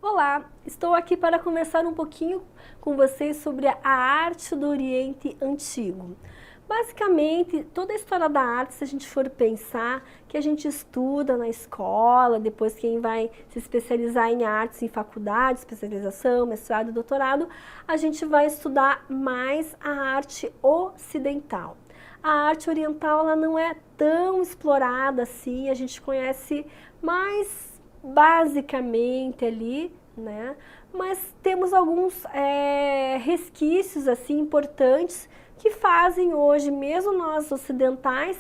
Olá, estou aqui para conversar um pouquinho com vocês sobre a arte do Oriente Antigo. Basicamente, toda a história da arte, se a gente for pensar, que a gente estuda na escola, depois quem vai se especializar em artes em faculdade, especialização, mestrado e doutorado, a gente vai estudar mais a arte ocidental. A arte oriental ela não é tão explorada assim, a gente conhece mais basicamente ali, né? Mas temos alguns resquícios assim importantes que fazem hoje, mesmo nós ocidentais,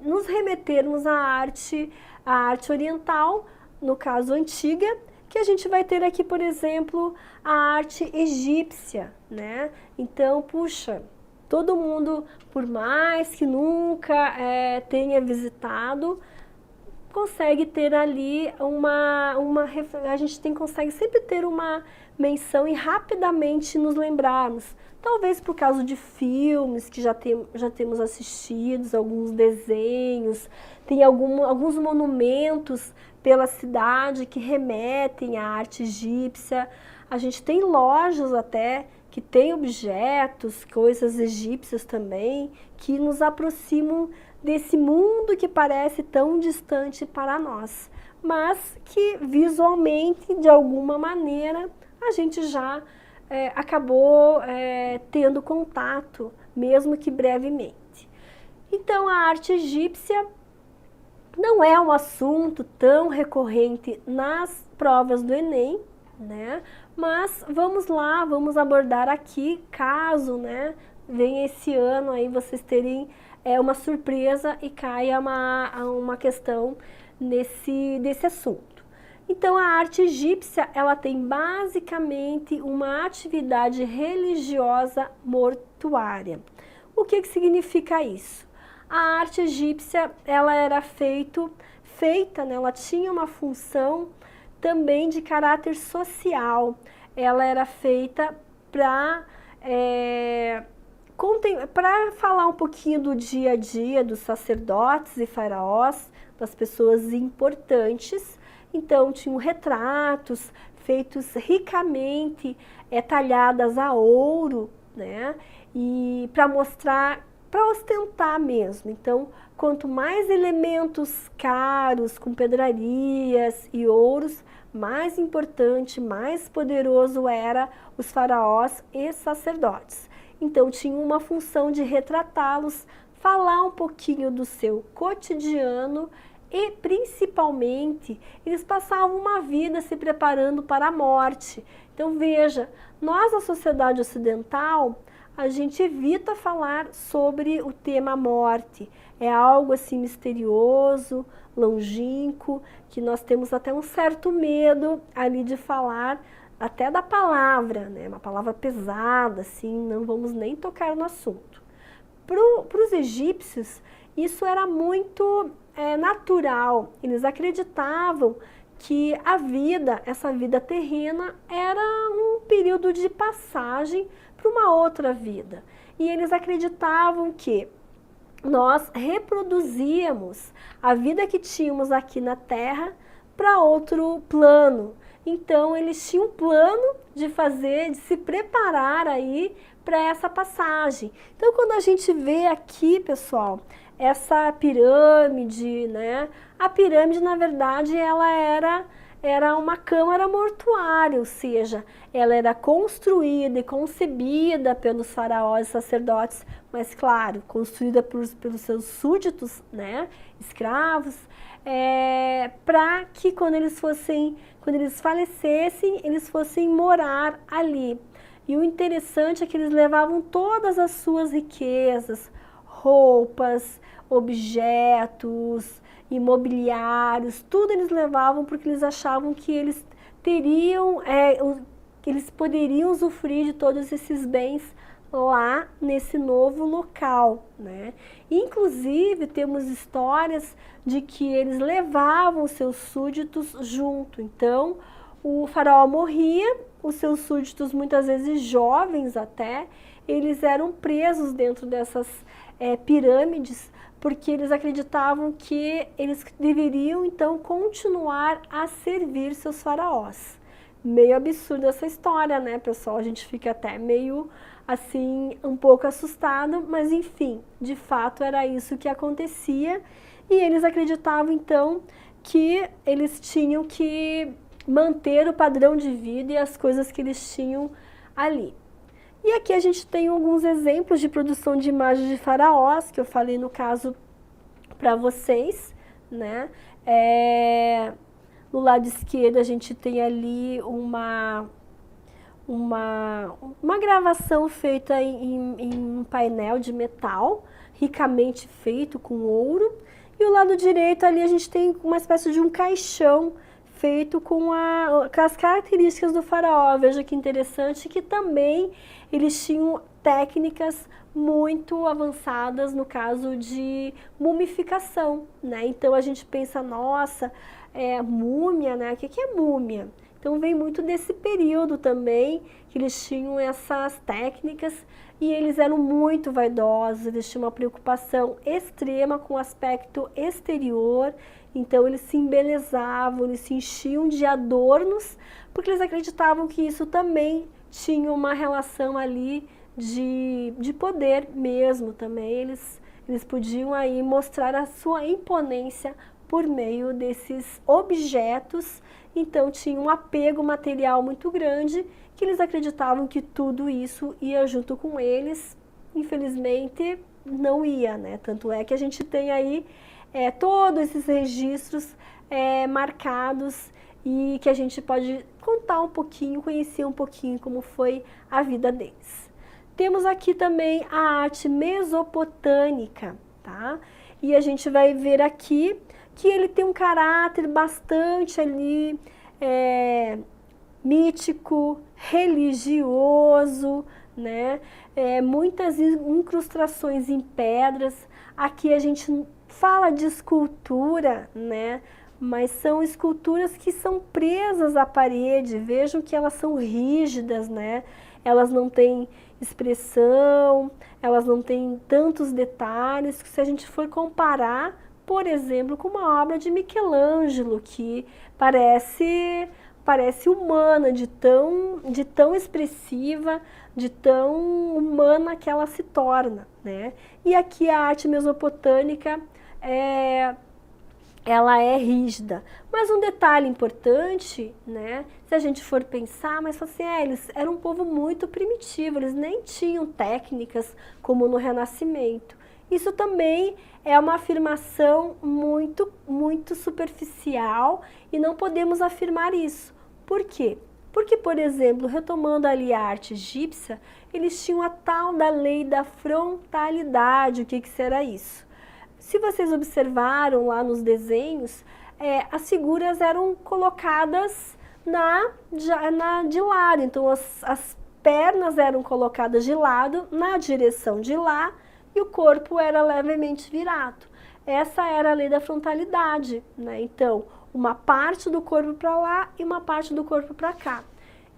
nos remetermos à arte oriental, no caso antiga, que a gente vai ter aqui, por exemplo, a arte egípcia, né? Então, puxa, todo mundo, por mais que nunca tenha visitado, consegue ter ali a gente consegue sempre ter uma menção e rapidamente nos lembrarmos. Talvez por causa de filmes que já temos assistidos, alguns desenhos, tem alguns monumentos pela cidade que remetem à arte egípcia. A gente tem lojas até que tem objetos, coisas egípcias também, que nos aproximam desse mundo que parece tão distante para nós, mas que visualmente, de alguma maneira, a gente já acabou tendo contato, mesmo que brevemente. Então, a arte egípcia não é um assunto tão recorrente nas provas do Enem, né? Mas vamos lá, vamos abordar aqui, caso, né, venha esse ano aí vocês terem uma surpresa e caia uma questão desse assunto. Então a arte egípcia, ela tem basicamente uma atividade religiosa mortuária. O que significa isso? A arte egípcia, ela era feita, né, ela tinha uma função também de caráter social. Ela era feita para falar um pouquinho do dia a dia dos sacerdotes e faraós, das pessoas importantes. Então tinham retratos feitos ricamente, talhadas a ouro, né? E para mostrar, para ostentar mesmo. Então, quanto mais elementos caros, com pedrarias e ouros, mais importante, mais poderoso era os faraós e sacerdotes. Então tinha uma função de retratá-los, falar um pouquinho do seu cotidiano e principalmente eles passavam uma vida se preparando para a morte. Então veja, nós a sociedade ocidental, a gente evita falar sobre o tema morte. É algo assim misterioso, longínquo, que nós temos até um certo medo ali de falar, até da palavra, né? Uma palavra pesada, assim, não vamos nem tocar no assunto. Para os egípcios, isso era muito natural. Eles acreditavam que a vida, essa vida terrena, era um período de passagem para uma outra vida. E eles acreditavam que nós reproduzíamos a vida que tínhamos aqui na Terra para outro plano. Então eles tinham um plano de se preparar aí para essa passagem. Então quando a gente vê aqui, pessoal, essa pirâmide, né? A pirâmide, na verdade, ela era uma câmara mortuária, ou seja, ela era construída e concebida pelos faraós e sacerdotes, mas claro, construída pelos seus súditos, né, escravos, para que quando eles falecessem, eles fossem morar ali. E o interessante é que eles levavam todas as suas riquezas, roupas, objetos, imobiliários, tudo eles levavam porque eles achavam que eles poderiam usufruir de todos esses bens lá nesse novo local, né? Inclusive temos histórias de que eles levavam seus súditos junto. Então o faraó morria, os seus súditos, muitas vezes jovens até, eles eram presos dentro dessas pirâmides porque eles acreditavam que eles deveriam então continuar a servir seus faraós. Meio absurda essa história, né, pessoal? A gente fica até meio assim, um pouco assustado, mas enfim, de fato era isso que acontecia e eles acreditavam então que eles tinham que manter o padrão de vida e as coisas que eles tinham ali. E aqui a gente tem alguns exemplos de produção de imagens de faraós, que eu falei no caso para vocês, né? No lado esquerdo a gente tem ali uma gravação feita em um painel de metal, ricamente feito com ouro. E o lado direito ali a gente tem uma espécie de um caixão feito com as características do faraó. Veja que interessante que também eles tinham técnicas muito avançadas no caso de mumificação, né? Então a gente pensa, nossa, múmia, né? O que é múmia? Então vem muito desse período também, que eles tinham essas técnicas e eles eram muito vaidosos, eles tinham uma preocupação extrema com o aspecto exterior, então eles se embelezavam, eles se enchiam de adornos, porque eles acreditavam que isso também tinha uma relação ali de poder mesmo também, eles podiam aí mostrar a sua imponência por meio desses objetos. Então tinha um apego material muito grande, que eles acreditavam que tudo isso ia junto com eles. Infelizmente não ia, né? Tanto é que a gente tem aí todos esses registros marcados e que a gente pode contar um pouquinho, conhecer um pouquinho como foi a vida deles. Temos aqui também a arte mesopotâmica, tá? E a gente vai ver aqui que ele tem um caráter bastante ali mítico, religioso, né? Muitas incrustações em pedras. Aqui a gente fala de escultura, né? Mas são esculturas que são presas à parede. Vejam que elas são rígidas, né? Elas não têm expressão, elas não têm tantos detalhes que se a gente for comparar, por exemplo, com uma obra de Michelangelo, que parece humana, de tão expressiva, de tão humana que ela se torna, né? E aqui a arte mesopotâmica ela é rígida. Mas um detalhe importante, né? Se a gente for pensar, mas assim, eles eram um povo muito primitivo, eles nem tinham técnicas como no Renascimento. Isso também é uma afirmação muito, muito superficial e não podemos afirmar isso. Por quê? Porque, por exemplo, retomando ali a arte egípcia, eles tinham a tal da lei da frontalidade. O que será isso? Se vocês observaram lá nos desenhos, as figuras eram colocadas de lado. Então, as pernas eram colocadas de lado, na direção de lá, e o corpo era levemente virado. Essa era a lei da frontalidade, né? Então, uma parte do corpo para lá e uma parte do corpo para cá.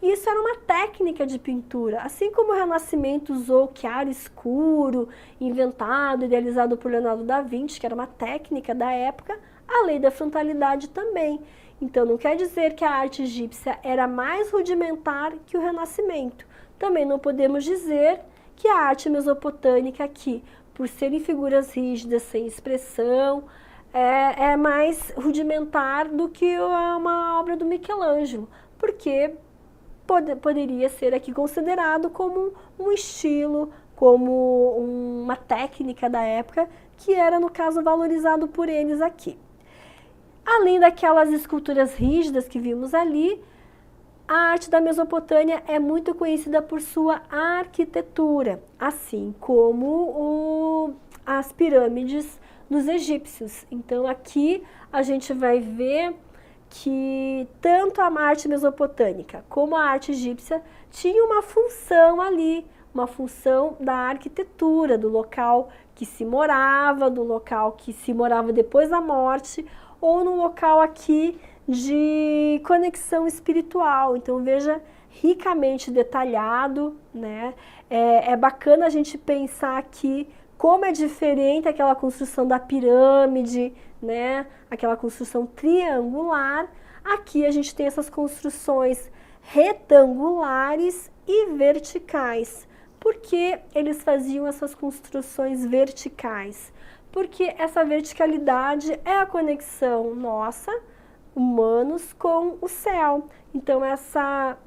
Isso era uma técnica de pintura, assim como o Renascimento usou o chiaro escuro, inventado, idealizado por Leonardo da Vinci, que era uma técnica da época, a lei da frontalidade também. Então não quer dizer que a arte egípcia era mais rudimentar que o Renascimento. Também não podemos dizer que a arte mesopotâmica aqui, por serem figuras rígidas, sem expressão, é mais rudimentar do que uma obra do Michelangelo, porque poderia ser aqui considerado como um estilo, como uma técnica da época, que era, no caso, valorizado por eles aqui. Além daquelas esculturas rígidas que vimos ali, a arte da Mesopotâmia é muito conhecida por sua arquitetura, assim como as pirâmides dos egípcios. Então aqui a gente vai ver que tanto a arte mesopotâmica como a arte egípcia tinha uma função ali, uma função da arquitetura, do local que se morava, do local que se morava depois da morte, ou no local aqui de conexão espiritual. Então veja, ricamente detalhado, né? É bacana a gente pensar aqui como é diferente aquela construção da pirâmide, né? Aquela construção triangular. Aqui a gente tem essas construções retangulares e verticais. Por que eles faziam essas construções verticais? Porque essa verticalidade é a conexão nossa, humanos, com o céu. Então essa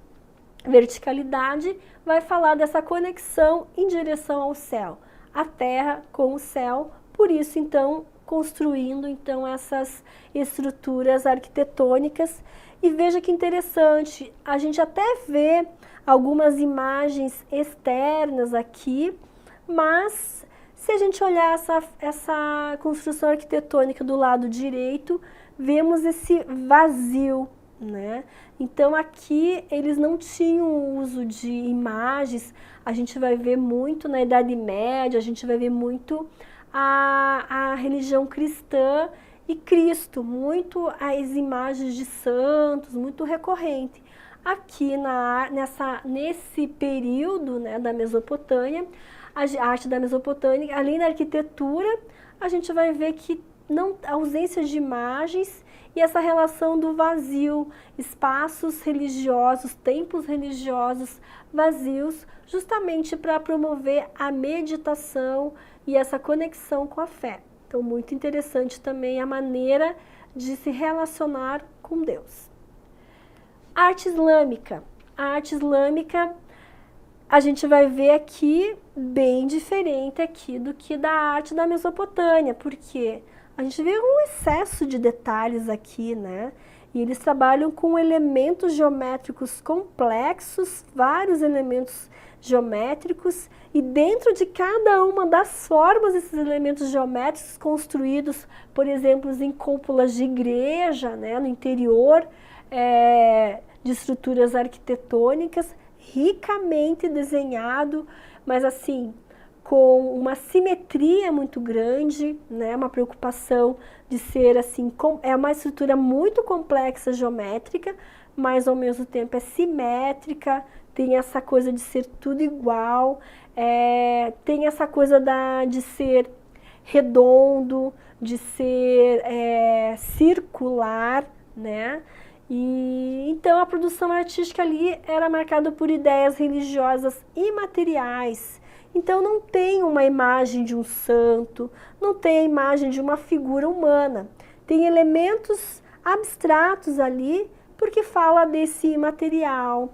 verticalidade vai falar dessa conexão em direção ao céu, a terra com o céu, por isso então construindo então essas estruturas arquitetônicas. E veja que interessante, a gente até vê algumas imagens externas aqui, mas se a gente olhar essa construção arquitetônica do lado direito, vemos esse vazio, né? Então aqui eles não tinham uso de imagens, a gente vai ver muito na Idade Média, a gente vai ver muito a religião cristã e Cristo, muito as imagens de santos, muito recorrente. Aqui nesse período, né, da Mesopotâmia, a arte da Mesopotâmia, além da arquitetura, a gente vai ver que a ausência de imagens e essa relação do vazio, espaços religiosos, templos religiosos vazios, justamente para promover a meditação e essa conexão com a fé. Então, muito interessante também a maneira de se relacionar com Deus. Arte islâmica. A arte islâmica, a gente vai ver aqui bem diferente aqui do que da arte da Mesopotâmia, porque a gente vê um excesso de detalhes aqui, né? E eles trabalham com elementos geométricos complexos, vários elementos geométricos, e dentro de cada uma das formas desses elementos geométricos construídos, por exemplo, em cúpulas de igreja, né, no interior de estruturas arquitetônicas, ricamente desenhado, mas assim, com uma simetria muito grande, né, uma preocupação de ser assim, é uma estrutura muito complexa geométrica, mas ao mesmo tempo é simétrica, tem essa coisa de ser tudo igual, tem essa coisa de ser redondo, de ser circular, né? E então a produção artística ali era marcada por ideias religiosas imateriais. Então não tem uma imagem de um santo, não tem a imagem de uma figura humana. Tem elementos abstratos ali, porque fala desse imaterial,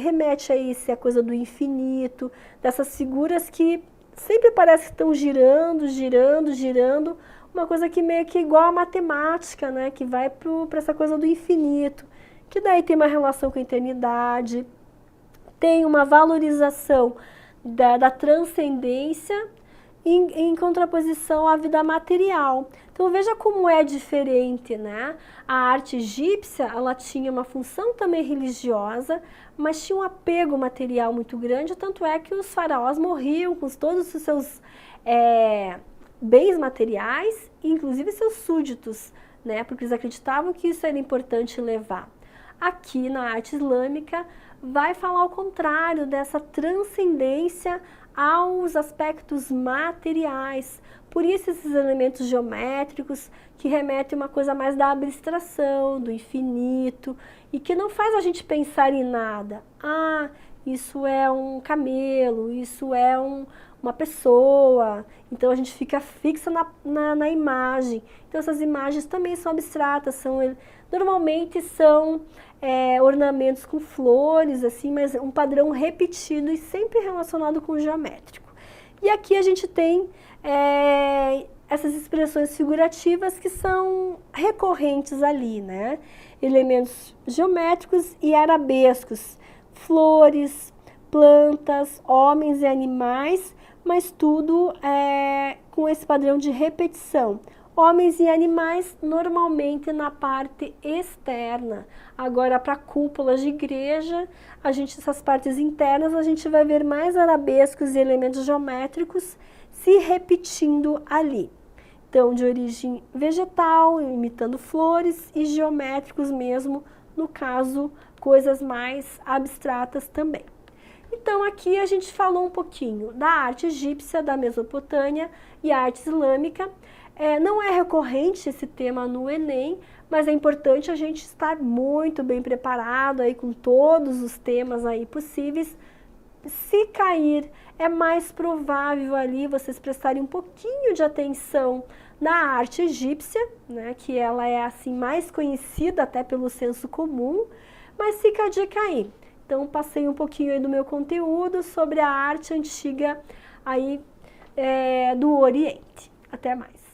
remete a isso, a coisa do infinito, dessas figuras que sempre parece que estão girando, girando, girando, uma coisa que meio que igual a matemática, né, que vai para essa coisa do infinito, que daí tem uma relação com a eternidade, tem uma valorização da transcendência em contraposição à vida material. Então veja como é diferente, né? A arte egípcia, ela tinha uma função também religiosa, mas tinha um apego material muito grande, tanto é que os faraós morriam com todos os seus bens materiais, inclusive seus súditos, né? Porque eles acreditavam que isso era importante levar. Aqui na arte islâmica vai falar o contrário dessa transcendência aos aspectos materiais. Por isso esses elementos geométricos que remetem uma coisa mais da abstração, do infinito, e que não faz a gente pensar em nada. Ah, isso é um camelo, isso é uma pessoa. Então a gente fica fixa na imagem. Então essas imagens também são abstratas, normalmente são ornamentos com flores, assim, mas um padrão repetido e sempre relacionado com o geométrico. E aqui a gente tem essas expressões figurativas que são recorrentes ali, né? Elementos geométricos e arabescos, flores, plantas, homens e animais, mas tudo com esse padrão de repetição. Homens e animais normalmente na parte externa. Agora para cúpulas de igreja, essas partes internas, a gente vai ver mais arabescos e elementos geométricos se repetindo ali. Então de origem vegetal, imitando flores, e geométricos mesmo, no caso, coisas mais abstratas também. Então aqui a gente falou um pouquinho da arte egípcia, da Mesopotâmia e a arte islâmica. Não é recorrente esse tema no Enem, mas é importante a gente estar muito bem preparado aí com todos os temas aí possíveis. Se cair, é mais provável ali vocês prestarem um pouquinho de atenção na arte egípcia, né, que ela é assim mais conhecida até pelo senso comum, mas fica a dica aí. Então passei um pouquinho aí do meu conteúdo sobre a arte antiga aí do Oriente. Até mais.